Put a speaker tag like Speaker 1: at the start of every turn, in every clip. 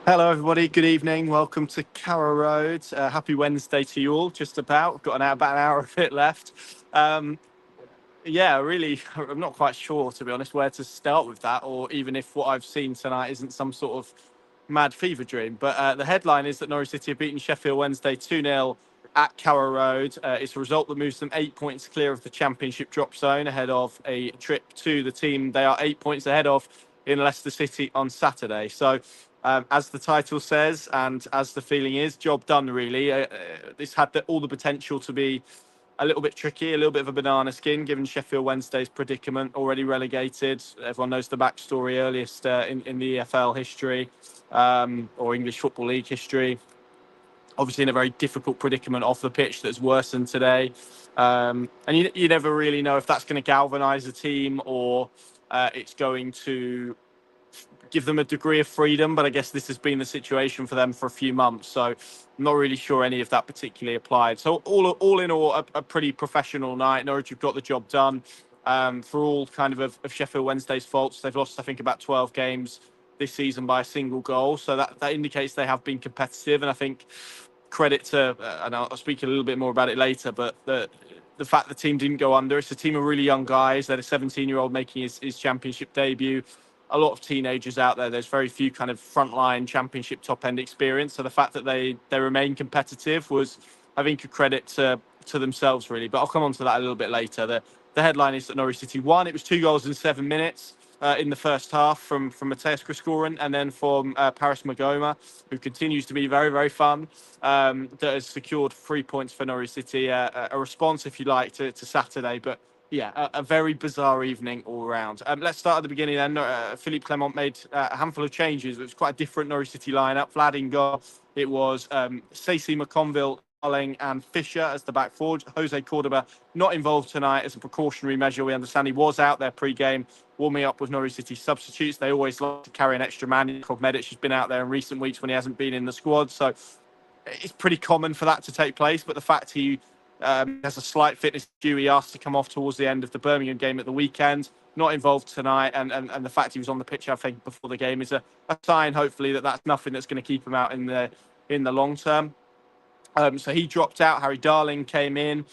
Speaker 1: Hello, everybody. Good evening. Welcome to Carrow Road. Happy Wednesday to you all. Just about got about an hour of it left. Um, yeah, really, I'm not quite sure, to be honest, where to start with that, or even if what I've seen tonight isn't some sort of mad fever dream. But the headline is that Norwich City have beaten Sheffield Wednesday 2-0 at Carrow Road. It's a result that moves them 8 points clear of the Championship drop zone ahead of a trip to the team they are 8 points ahead of in Leicester City on Saturday. So, as the title says, and as the feeling is, job done, really. This had all the potential to be a little bit tricky, a little bit of a banana skin, given Sheffield Wednesday's predicament, already relegated. Everyone knows the backstory, earliest in the EFL history, or English Football League history. Obviously, in a very difficult predicament off the pitch that's worsened today. And you never really know if that's going to galvanise the team or it's going to give them a degree of freedom, but I guess this has been the situation for them for a few months. So I'm not really sure any of that particularly applied. So all in all, a pretty professional night. Norwich have got the job done. For all kind of Sheffield Wednesday's faults, they've lost, I think, about 12 games this season by a single goal. So that indicates they have been competitive. And I think credit to, and I'll speak a little bit more about it later, but the fact the team didn't go under. It's a team of really young guys. They had a 17-year-old making his championship debut. A lot of teenagers out there. There's very few kind of frontline championship top end experience. So the fact that they remain competitive was, I think, a credit to themselves really. But I'll come on to that a little bit later. The headline is that Norwich City won. It was 2 goals in 7 minutes. In the first half from Mateus Criscoran and then from Paris Magoma, who continues to be very, very fun, that has secured 3 points for Norwich City. A response, if you like, to Saturday. But yeah, a very bizarre evening all round. Let's start at the beginning then. Philippe Clement made a handful of changes. It was quite a different Norwich City lineup. Vlad in goal. It was Stacey McConville, Darling and Fisher as the back forward. Jose Cordoba not involved tonight as a precautionary measure. We understand he was out there pre-game warming up with Norwich City substitutes. They always like to carry an extra man. Jakov Medic has been out there in recent weeks when he hasn't been in the squad. So it's pretty common for that to take place. But the fact he has a slight fitness issue, he asked to come off towards the end of the Birmingham game at the weekend, not involved tonight. And the fact he was on the pitch, I think, before the game is a sign, hopefully, that that's nothing that's going to keep him out in the long term. So he dropped out. Harry Darling came in.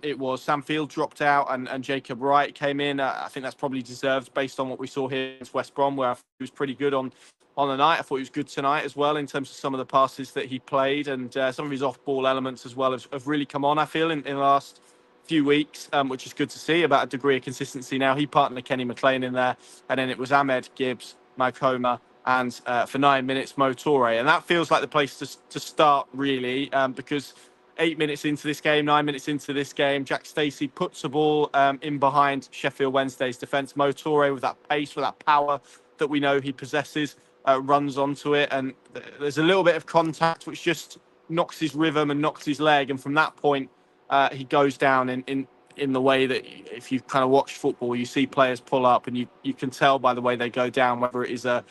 Speaker 1: It was Sam Field dropped out, and Jacob Wright came in. I think that's probably deserved based on what we saw here against West Brom, where I thought he was pretty good on the night. I thought he was good tonight as well in terms of some of the passes that he played, and some of his off-ball elements as well have really come on, I feel, in the last few weeks, which is good to see, about a degree of consistency now. He partnered Kenny McLean in there, and then it was Ahmed, Gibbs, Malcoma, and for 9 minutes, Mo Toure. And that feels like the place to start, really, because 8 minutes into this game, 9 minutes into this game, Jack Stacey puts the ball in behind Sheffield Wednesday's defence. Mo Toure, with that pace, with that power that we know he possesses, runs onto it. And there's a little bit of contact, which just knocks his rhythm and knocks his leg. And from that point, he goes down in the way that if you kind of watch football, you see players pull up and you can tell by the way they go down whether it is a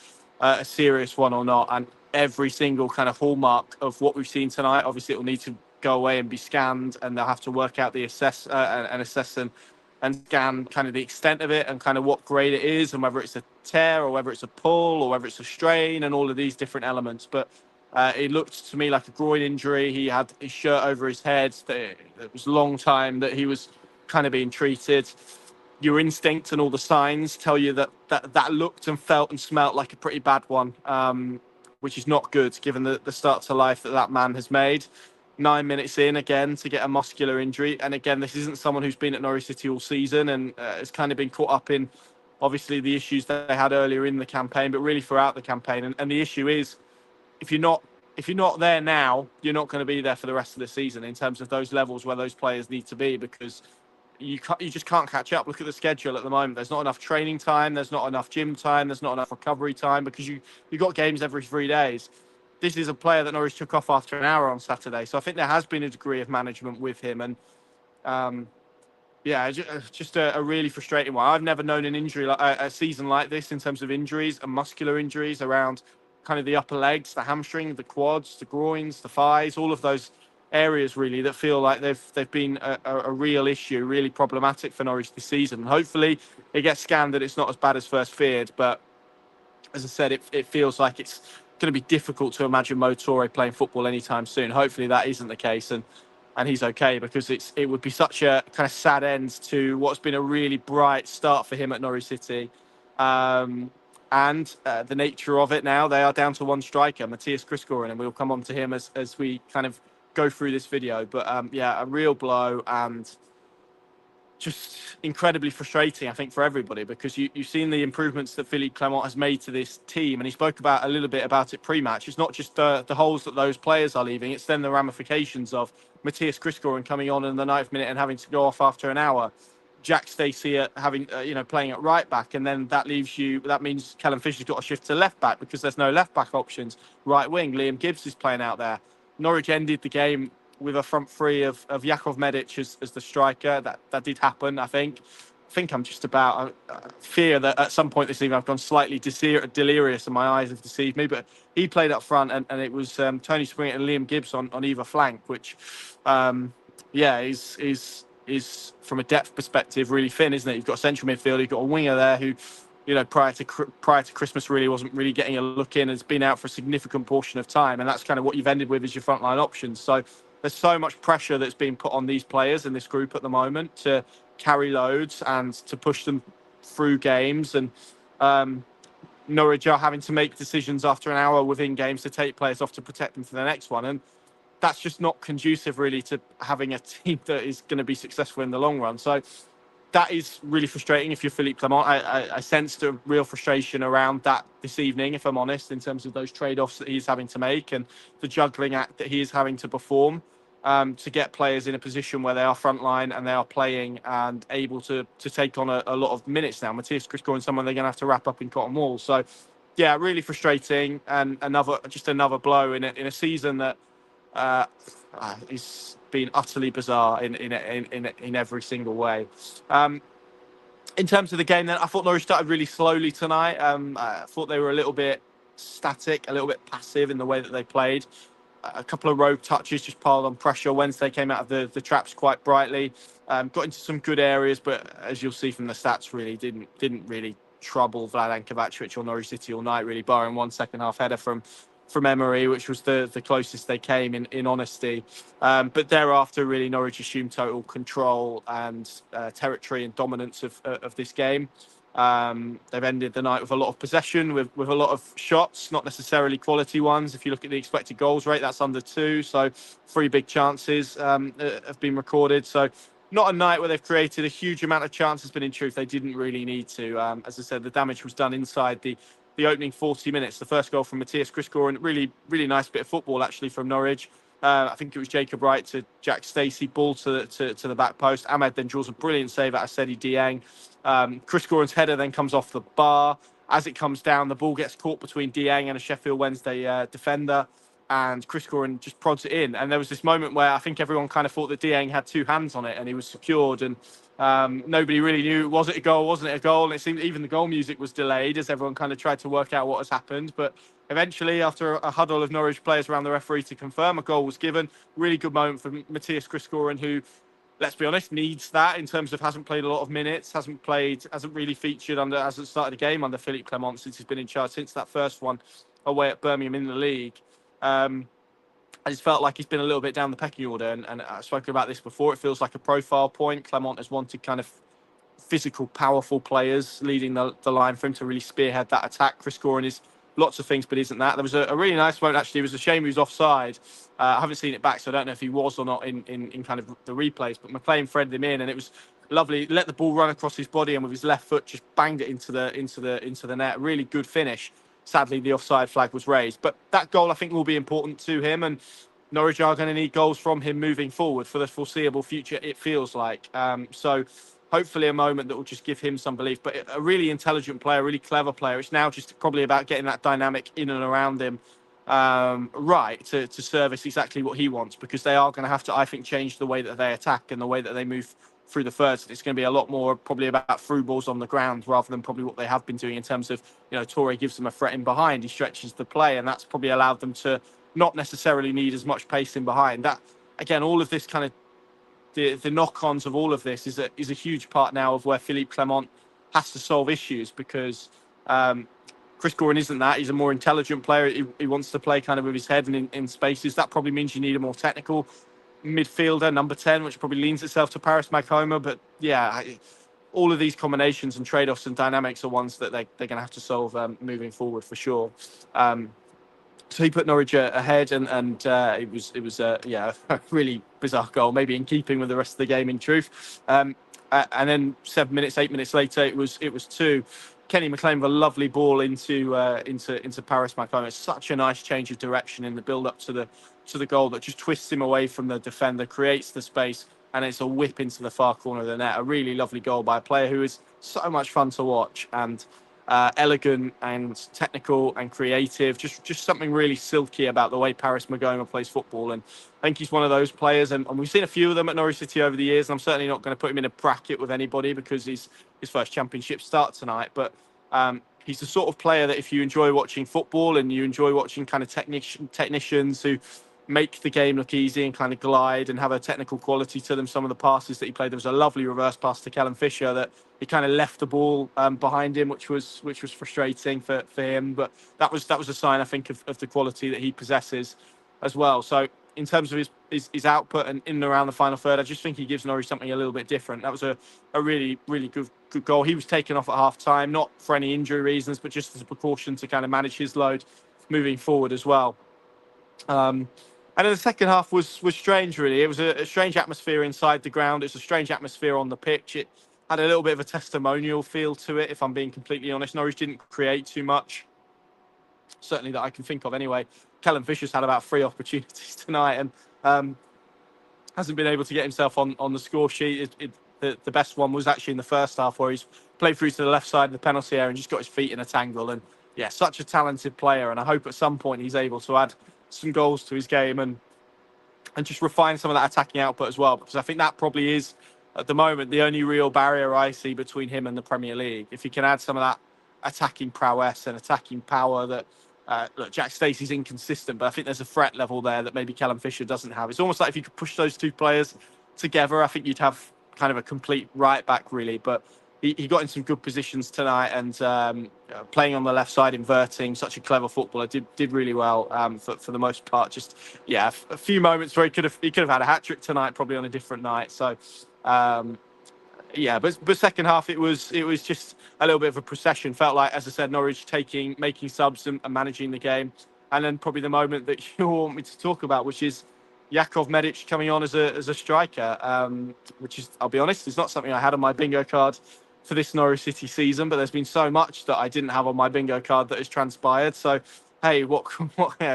Speaker 1: serious one or not. And every single kind of hallmark of what we've seen tonight, obviously it will need to go away and be scanned, and they'll have to work out the assess and scan kind of the extent of it and kind of what grade it is and whether it's a tear or whether it's a pull or whether it's a strain and all of these different elements. But it looked to me like a groin injury. He had his shirt over his head. It was a long time that he was kind of being treated. Your instinct and all the signs tell you that looked and felt and smelt like a pretty bad one, which is not good given the start to life that man has made. 9 minutes in again to get a muscular injury. And again, this isn't someone who's been at Norwich City all season and has kind of been caught up in obviously the issues that they had earlier in the campaign, but really throughout the campaign. And the issue is, if you're not there now, you're not going to be there for the rest of the season in terms of those levels where those players need to be, because you just can't catch up. Look at the schedule at the moment. There's not enough training time. There's not enough gym time. There's not enough recovery time because you've got games every 3 days. This is a player that Norwich took off after an hour on Saturday. So I think there has been a degree of management with him. And yeah, just a really frustrating one. I've never known an injury, like a season like this in terms of injuries and muscular injuries around kind of the upper legs, the hamstring, the quads, the groins, the thighs, all of those areas really that feel like they've been a real issue, really problematic for Norwich this season. And hopefully it gets scanned that it's not as bad as first feared. But as I said, it feels like it's going to be difficult to imagine Mo Toure playing football anytime soon. Hopefully that isn't the case, and he's okay, because it would be such a kind of sad end to what's been a really bright start for him at Norwich City. And the nature of it now, they are down to one striker, Matthias Christgården, and we'll come on to him as we kind of go through this video. But yeah, a real blow, and just incredibly frustrating, I think, for everybody, because you've seen the improvements that Philippe Clement has made to this team, and he spoke about a little bit about it pre-match. It's not just the holes that those players are leaving; it's then the ramifications of Matthias Christgården coming on in the 9th minute and having to go off after an hour. Jack Stacey having playing at right back, and then that means Callum Fisher's got to shift to left back because there's no left back options. Right wing, Liam Gibbs is playing out there. Norwich ended the game with a front three of Jakov Medic as the striker. That did happen, I think. I'm just about fear that at some point this evening I've gone slightly delirious and my eyes have deceived me. But he played up front, and it was Tony Springett and Liam Gibbs on either flank, which, is from a depth perspective really thin, isn't it? You've got a central midfielder, you've got a winger there who, prior to Christmas really wasn't really getting a look in, has been out for a significant portion of time, and that's kind of what you've ended with as your frontline options. So there's so much pressure that's being put on these players in this group at the moment to carry loads and to push them through games, and Norwich are having to make decisions after an hour within games to take players off to protect them for the next one, and that's just not conducive really to having a team that is going to be successful in the long run. So that is really frustrating if you're Philippe Clement. I sensed a real frustration around that this evening, if I'm honest, in terms of those trade-offs that he's having to make and the juggling act that he is having to perform to get players in a position where they are frontline and they are playing and able to take on a lot of minutes now. Matthias Christgården, someone they're going to have to wrap up in cotton wool. So, yeah, really frustrating, and another blow in a season that it's been utterly bizarre in every single way. In terms of the game, then, I thought Norwich started really slowly tonight. I thought they were a little bit static, a little bit passive in the way that they played. A couple of rogue touches just piled on pressure. Wednesday came out of the traps quite brightly, got into some good areas, but as you'll see from the stats, really didn't really trouble Vladan Kovacic or Norwich City all night, really, barring one second half header from Emery, which was the closest they came in honesty. But thereafter, really, Norwich assumed total control and territory and dominance of this game. They've ended the night with a lot of possession, with a lot of shots, not necessarily quality ones. If you look at the expected goals rate, that's under 2. So 3 big chances have been recorded. So not a night where they've created a huge amount of chances, but in truth, they didn't really need to. As I said, the damage was done inside the opening 40 minutes. The first goal from Matthias Christgården, really nice bit of football actually from Norwich. I think it was Jacob Wright to Jack Stacey, ball to the back post. Ahmed then draws a brilliant save out of Sedi Dieng. Christgården's header then comes off the bar. As it comes down, the ball gets caught between Dieng and a Sheffield Wednesday defender, and Christgården just prods it in. And there was this moment where I think everyone kind of thought that Dieng had 2 hands on it and he was secured, and nobody really knew, was it a goal, wasn't it a goal? And it seemed even the goal music was delayed as everyone kind of tried to work out what has happened. But eventually, after a huddle of Norwich players around the referee to confirm, a goal was given. Really good moment for Matthias Christgården, who, let's be honest, needs that in terms of hasn't played a lot of minutes, hasn't really featured hasn't started a game under Philippe Clement since he's been in charge, since that first one away at Birmingham in the league. I just felt like he's been a little bit down the pecking order, and I've spoken about this before. It feels like a profile point. Clement has wanted kind of physical, powerful players leading the line for him to really spearhead that attack. Christgården is lots of things, but isn't that. There was a really nice moment, actually. It was a shame he was offside. I haven't seen it back, so I don't know if he was or not in kind of the replays, but McLean threaded him in, and it was lovely. He let the ball run across his body, and with his left foot just banged it into the net. Really good finish. Sadly, the offside flag was raised. But that goal, I think, will be important to him, and Norwich are going to need goals from him moving forward for the foreseeable future, it feels like. So hopefully a moment that will just give him some belief. But a really intelligent player, a really clever player. It's now just probably about getting that dynamic in and around him right to service exactly what he wants, because they are going to have to, I think, change the way that they attack and the way that they move through the thirds. It's going to be a lot more probably about through balls on the ground rather than probably what they have been doing in terms of, Toure gives them a threat in behind, he stretches the play, and that's probably allowed them to not necessarily need as much pace in behind. That, again, all of this kind of the knock-ons of all of this is a huge part now of where Philippe Clement has to solve issues, because Chris Gorin isn't that. He's a more intelligent player. He wants to play kind of with his head and in spaces. That probably means you need a more technical midfielder, number 10, which probably leans itself to Paris Maghoma. But yeah, all of these combinations and trade-offs and dynamics are ones that they're going to have to solve moving forward for sure. So he put Norwich ahead, and it was a really bizarre goal, maybe in keeping with the rest of the game. In truth, and then 8 minutes later, it was two. Kenny McLean with a lovely ball into Paris Maghoma. It's such a nice change of direction in the build up to the goal that just twists him away from the defender, creates the space, and it's a whip into the far corner of the net. A really lovely goal by a player who is so much fun to watch, and elegant and technical and creative. Just something really silky about the way Paris Maghoma plays football. And I think he's one of those players. And we've seen a few of them at Norwich City over the years. And I'm certainly not going to put him in a bracket with anybody because he's his first championship start tonight. But he's the sort of player that if you enjoy watching football and you enjoy watching kind of technicians who make the game look easy and kind of glide and have a technical quality to them. Some of the passes that he played, there was a lovely reverse pass to Callum Fisher that he kind of left the ball behind him, which was frustrating for him. But that was a sign, I think, of the quality that he possesses as well. So in terms of his output and in and around the final third, I just think he gives Norwich something a little bit different. That was a really, really good goal. He was taken off at half time, not for any injury reasons, but just as a precaution to kind of manage his load moving forward as well. And then the second half was strange, really. It was a strange atmosphere inside the ground. It's a strange atmosphere on the pitch. It had a little bit of a testimonial feel to it, if I'm being completely honest. Norwich didn't create too much, certainly that I can think of anyway. Callum Fisher's had about 3 opportunities tonight and hasn't been able to get himself on the score sheet. The best one was actually in the first half where he's played through to the left side of the penalty area and just got his feet in a tangle. And yeah, such a talented player. And I hope at some point he's able to add some goals to his game and just refine some of that attacking output as well, because I think that probably is at the moment the only real barrier I see between him and the Premier League. If he can add some of that attacking prowess and attacking power that look, Jack Stacey's inconsistent, but I think there's a threat level there that maybe Callum Fisher doesn't have. It's almost like if you could push those two players together, I think you'd have kind of a complete right back, really. But he got in some good positions tonight, and playing on the left side, inverting, such a clever footballer, did really well for the most part. Just a few moments where he could have had a hat trick tonight, probably on a different night. So but second half it was just a little bit of a procession. Felt like, as I said, Norwich making subs and managing the game, and then probably the moment that you want me to talk about, which is Jakov Medic coming on as a striker, which is, I'll be honest, is not something I had on my bingo card for this Norwich City season, but there's been so much that I didn't have on my bingo card that has transpired. So, hey,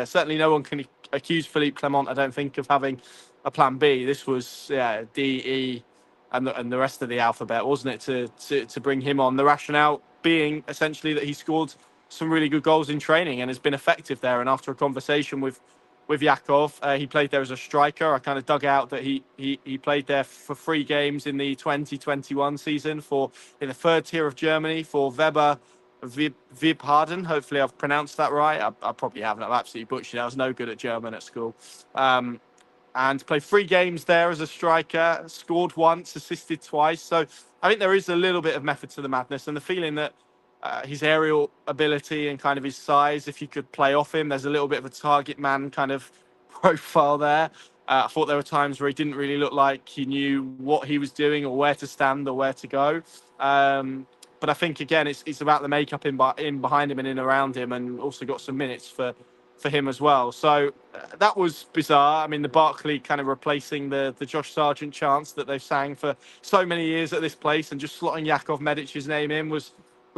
Speaker 1: certainly no one can accuse Philippe Clement, I don't think, of having a plan B. This was D, E, and the rest of the alphabet, wasn't it, to bring him on? The rationale being essentially that he scored some really good goals in training and has been effective there. And after a conversation with Jakov, he played there as a striker. I kind of dug out that he played there for 3 games in the 2021 season in the 3rd tier of Germany for Weber Wiesbaden. Hopefully I've pronounced that right. I probably haven't. I've absolutely butchered it. I was no good at German at school. And played 3 games there as a striker, scored once, assisted twice. So I think there is a little bit of method to the madness, and the feeling that his aerial ability and kind of his size, if you could play off him, there's a little bit of a target man kind of profile there. I thought there were times where he didn't really look like he knew what he was doing or where to stand or where to go. But I think, again, it's about the makeup in behind him and in around him, and also got some minutes for him as well. So that was bizarre. I mean, the Barkley kind of replacing the Josh Sargent chants that they've sang for so many years at this place, and just slotting Jakov Medic's name in was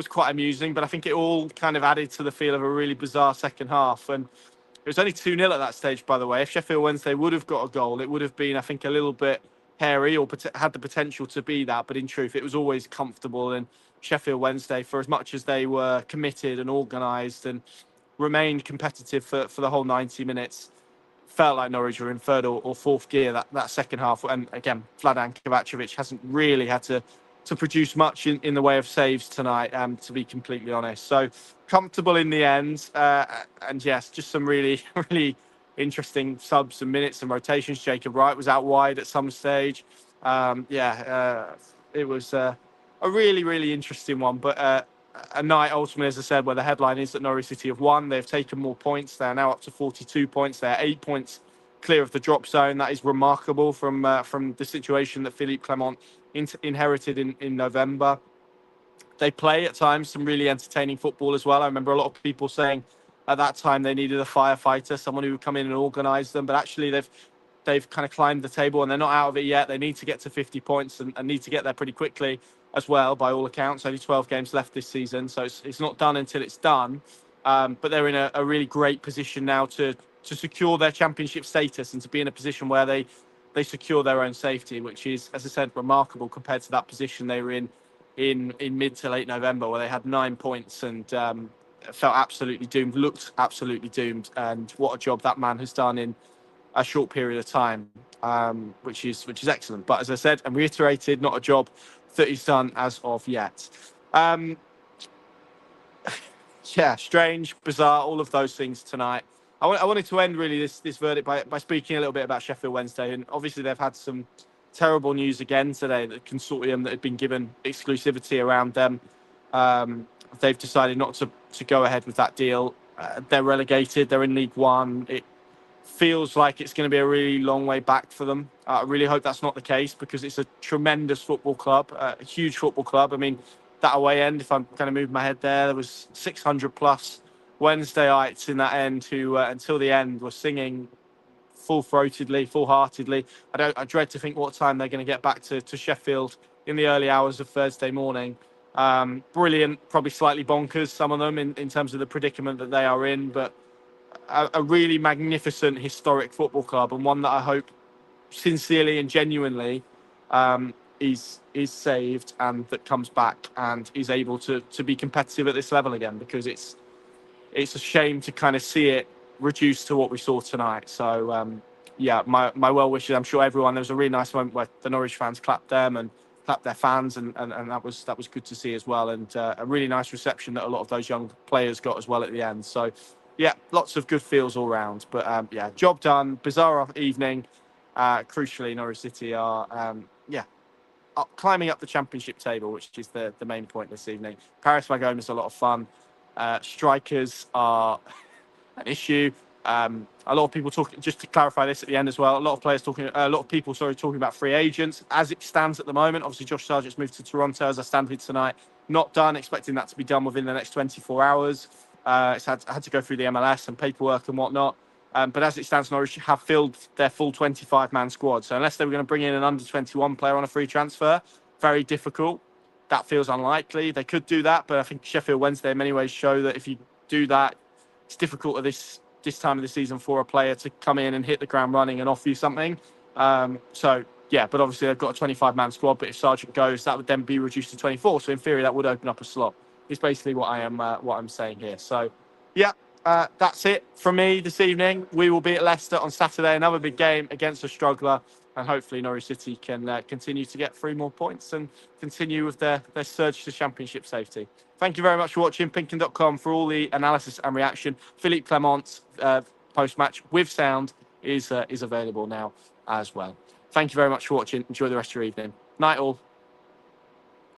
Speaker 1: quite amusing. But I think it all kind of added to the feel of a really bizarre second half. And it was only 2-0 at that stage, by the way. If Sheffield Wednesday would have got a goal, it would have been, I think, a little bit hairy, or had the potential to be that. But in truth, it was always comfortable. And Sheffield Wednesday, for as much as they were committed and organised and remained competitive for the whole 90 minutes, felt like Norwich were in 3rd or 4th gear that second half. And again, Vladan Kovacevic hasn't really had to produce much in the way of saves tonight, to be completely honest. So comfortable in the end. And yes, just some really, really interesting subs and minutes and rotations. Jacob Wright was out wide at some stage. It was a really, really interesting one. But a night ultimately, as I said, where the headline is that Norwich City have won. They've taken more points. They're now up to 42 points. They're 8 points clear of the drop zone. That is remarkable from the situation that Philippe Clement inherited in November. They play at times some really entertaining football as well. I remember a lot of people saying at that time they needed a firefighter, someone who would come in and organise them. But actually, they've kind of climbed the table and they're not out of it yet. They need to get to 50 points and need to get there pretty quickly as well, by all accounts. Only 12 games left this season, so it's not done until it's done. But they're in a really great position now to secure their championship status and to be in a position where they secure their own safety, which is, as I said, remarkable compared to that position they were in mid to late November, where they had 9 points and felt absolutely doomed, looked absolutely doomed. And what a job that man has done in a short period of time, which is excellent. But as I said and reiterated, not a job that he's done as of yet. Yeah, strange, bizarre, all of those things tonight. I wanted to end really this verdict by speaking a little bit about Sheffield Wednesday. And obviously they've had some terrible news again today. The consortium that had been given exclusivity around them, they've decided not to go ahead with that deal. They're relegated. They're in League One. It feels like it's going to be a really long way back for them. I really hope that's not the case, because it's a tremendous football club, a huge football club. I mean, that away end, if I'm kind of moving my head there was 600 plus Wednesdayites in that end who, until the end, were singing full-throatedly, full-heartedly. I dread to think what time they're going to get back to Sheffield in the early hours of Thursday morning. Brilliant, probably slightly bonkers, some of them, in terms of the predicament that they are in, but a really magnificent, historic football club, and one that I hope sincerely and genuinely is saved and that comes back and is able to be competitive at this level again, because it's a shame to kind of see it reduced to what we saw tonight. So yeah, my well wishes. I'm sure everyone. There was a really nice moment where the Norwich fans clapped them and clapped their fans, and that was good to see as well. And a really nice reception that a lot of those young players got as well at the end. So yeah, lots of good feels all round. But yeah, job done. Bizarre evening. Crucially, Norwich City are climbing up the championship table, which is the main point this evening. Paris Magome is a lot of fun. Strikers are an issue. A lot of people talking. Just to clarify this at the end as well, a lot of people talking about free agents as it stands at the moment. Obviously, Josh Sargent's moved to Toronto as I stand here tonight. Not done. Expecting that to be done within the next 24 hours. It's had to go through the MLS and paperwork and whatnot. But as it stands, Norwich have filled their full 25-man squad. So unless they were going to bring in an under-21 player on a free transfer, very difficult. That feels unlikely. They could do that, but I think Sheffield Wednesday in many ways show that if you do that, it's difficult at this time of the season for a player to come in and hit the ground running and offer you something. So yeah, but obviously they've got a 25-man squad. But if Sargent goes, that would then be reduced to 24. So in theory, that would open up a slot. Is basically what I'm saying here. So yeah. That's it from me this evening. We will be at Leicester on Saturday, another big game against a struggler, and hopefully Norwich City can continue to get 3 more points and continue with their surge to championship safety. Thank you very much for watching. Pinkin.com for all the analysis and reaction. Philippe Clement's post-match with sound is available now as well. Thank you very much for watching. Enjoy the rest of your evening. Night all.